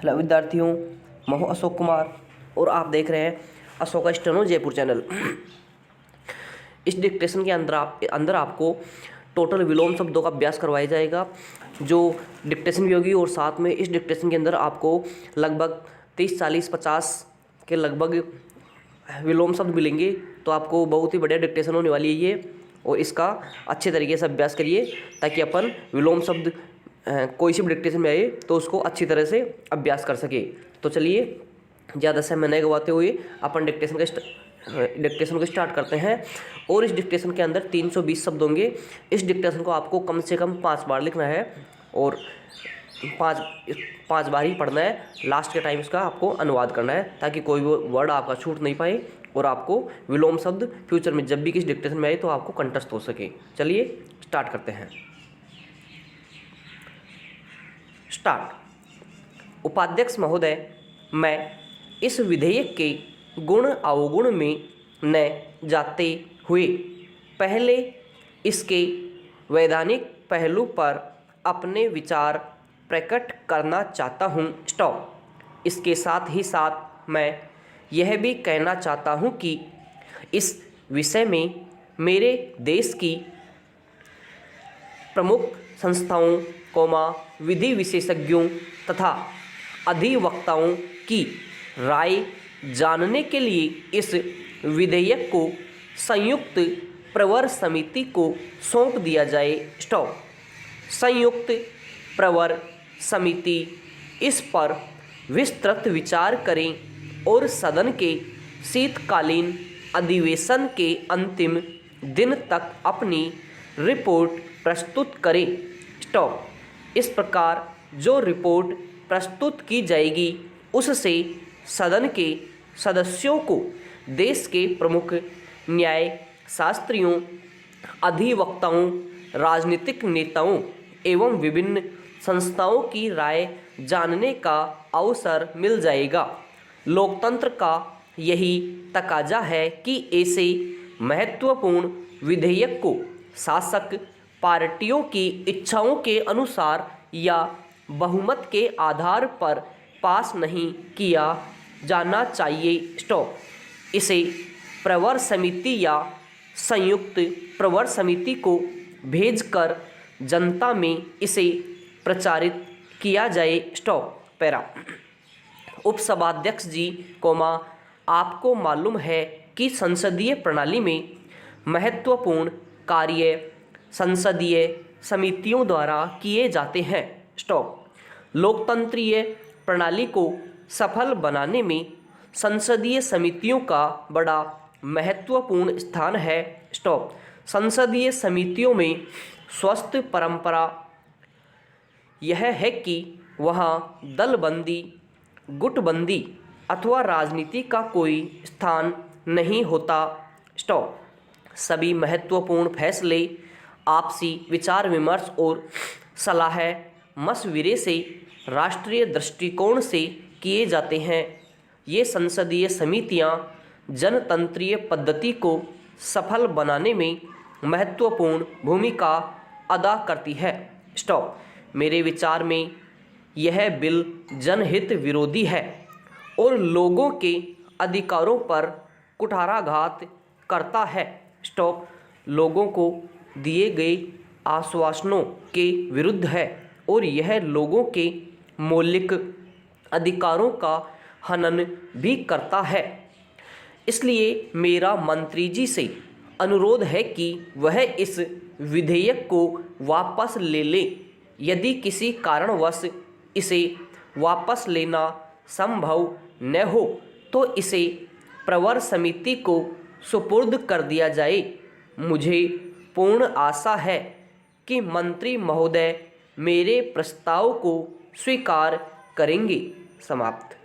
Hello विद्यार्थियों, मैं हूं अशोक कुमार और आप देख रहे हैं अशोका स्टेनो जयपुर चैनल। इस डिक्टेशन के अंदर आपको टोटल विलोम शब्दों का अभ्यास करवाया जाएगा, जो डिक्टेशन भी होगी। और साथ में इस डिक्टेशन के अंदर आपको लगभग 30, 40, 50 के लगभग विलोम शब्द मिलेंगे। तो आपको बहुत ही बढ़िया डिक्टेशन होने वाली है ये, और इसका अच्छे तरीके से अभ्यास करिए ताकि अपन विलोम शब्द कोई सी भी डिक्टेशन में आए तो उसको अच्छी तरह से अभ्यास कर सके। तो चलिए ज़्यादा समय नहीं गवाते हुए अपन डिक्टेशन को स्टार्ट करते हैं। और इस डिक्टेशन के अंदर 320 शब्द होंगे। इस डिक्टेशन को आपको कम से कम 5 बार लिखना है और 5 बार ही पढ़ना है। लास्ट के टाइम इसका आपको अनुवाद करना है ताकि कोई भी वर्ड आपका छूट नहीं पाए और आपको विलोम शब्द फ्यूचर में जब भी किसी डिक्टेशन में आए तो आपको कंठस्थ हो सके। चलिए स्टार्ट करते हैं। स्टार्ट। उपाध्यक्ष महोदय, मैं इस विधेयक के गुण अवगुण में न जाते हुए पहले इसके वैधानिक पहलू पर अपने विचार प्रकट करना चाहता हूँ। स्टॉप। इसके साथ ही साथ मैं यह भी कहना चाहता हूँ कि इस विषय में मेरे देश की प्रमुख संस्थाओं, विधि विशेषज्ञों तथा अधिवक्ताओं की राय जानने के लिए इस विधेयक को संयुक्त प्रवर समिति को सौंप दिया जाए। स्टॉप। संयुक्त प्रवर समिति इस पर विस्तृत विचार करें और सदन के शीतकालीन अधिवेशन के अंतिम दिन तक अपनी रिपोर्ट प्रस्तुत करे। स्टॉप। इस प्रकार जो रिपोर्ट प्रस्तुत की जाएगी उससे सदन के सदस्यों को देश के प्रमुख न्याय शास्त्रियों, अधिवक्ताओं, राजनीतिक नेताओं एवं विभिन्न संस्थाओं की राय जानने का अवसर मिल जाएगा। लोकतंत्र का यही तकाजा है कि ऐसे महत्वपूर्ण विधेयक को शासक पार्टियों की इच्छाओं के अनुसार या बहुमत के आधार पर पास नहीं किया जाना चाहिए। स्टॉप। इसे प्रवर समिति या संयुक्त प्रवर समिति को भेजकर जनता में इसे प्रचारित किया जाए। स्टॉप। पैरा। उपसभाध्यक्ष जी, आपको मालूम है कि संसदीय प्रणाली में महत्वपूर्ण कार्य संसदीय समितियों द्वारा किए जाते हैं। स्टॉप। लोकतंत्रीय प्रणाली को सफल बनाने में संसदीय समितियों का बड़ा महत्वपूर्ण स्थान है। स्टॉप। संसदीय समितियों में स्वस्थ परंपरा यह है कि वहाँ दलबंदी, गुटबंदी अथवा राजनीति का कोई स्थान नहीं होता। स्टॉप। सभी महत्वपूर्ण फैसले आपसी विचार विमर्श और सलाह मशविरे से राष्ट्रीय दृष्टिकोण से किए जाते हैं। ये संसदीय समितियां जनतंत्रीय पद्धति को सफल बनाने में महत्वपूर्ण भूमिका अदा करती है। स्टॉप। मेरे विचार में यह बिल जनहित विरोधी है और लोगों के अधिकारों पर कुठाराघात करता है। स्टॉप। लोगों को दिए गए आश्वासनों के विरुद्ध है और यह लोगों के मौलिक अधिकारों का हनन भी करता है। इसलिए मेरा मंत्री जी से अनुरोध है कि वह इस विधेयक को वापस ले लें। यदि किसी कारणवश इसे वापस लेना संभव न हो तो इसे प्रवर समिति को सुपुर्द कर दिया जाए। मुझे पूर्ण आशा है कि मंत्री महोदय मेरे प्रस्ताव को स्वीकार करेंगे। समाप्त।